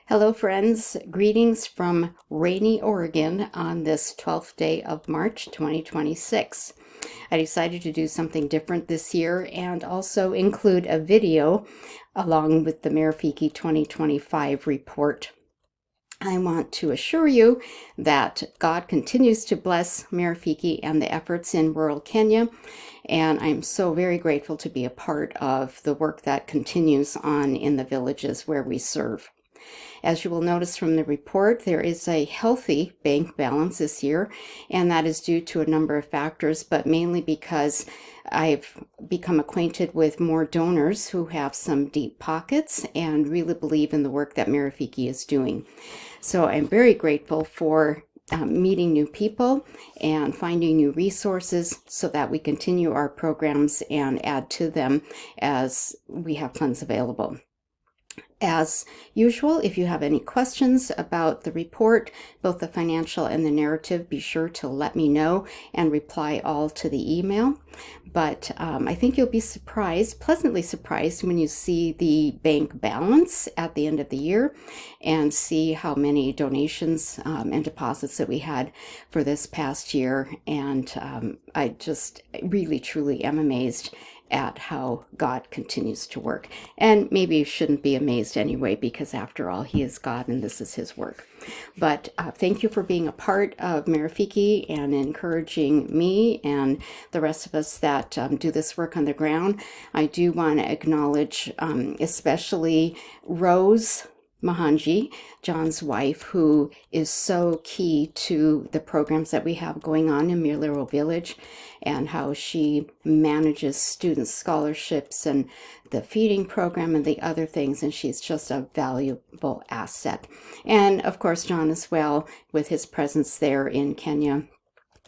Hello, friends. Greetings from rainy Oregon on this 12th day of March 2026. I decided to do something different this year and also include a video along with the Marifiki 2025 report. I want to assure you that God continues to bless Marifiki and the efforts in rural Kenya, and I'm so very grateful to be a part of the work that continues on in the villages where we serve. As you will notice from the report, there is a healthy bank balance this year, and that is due to a number of factors, but mainly because I've become acquainted with more donors who have some deep pockets and really believe in the work that Marifiki is doing. So I'm very grateful for meeting new people and finding new resources so that we continue our programs and add to them as we have funds available. As usual, if you have any questions about the report, both the financial and the narrative, be sure to let me know and reply all to the email. But I think you'll be surprised, pleasantly surprised, when you see the bank balance at the end of the year and see how many donations and deposits that we had for this past year. And I just really, truly am amazed at how God continues to work. And maybe you shouldn't be amazed anyway, because after all, He is God and this is His work. But thank you for being a part of Marifiki and encouraging me and the rest of us that do this work on the ground. I do want to acknowledge especially Rose Mahanji, John's wife, who is so key to the programs that we have going on in Milero Village and how she manages student scholarships and the feeding program and the other things. And she's just a valuable asset. And of course, John as well, with his presence there in Kenya,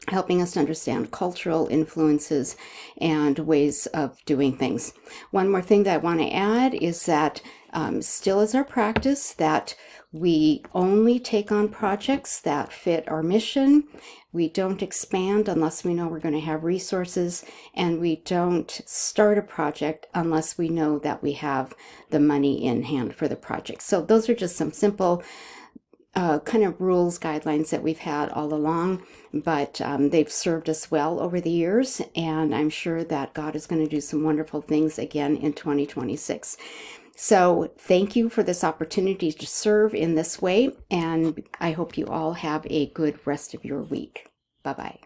helping us to understand cultural influences and ways of doing things. One more thing that I want to add is that still is our practice that we only take on projects that fit our mission. We don't expand unless we know we're going to have resources, and we don't start a project unless we know that we have the money in hand for the project. So those are just some simple kind of rules, guidelines that we've had all along, but they've served us well over the years, and I'm sure that God is going to do some wonderful things again in 2026. So thank you for this opportunity to serve in this way, and I hope you all have a good rest of your week. Bye-bye.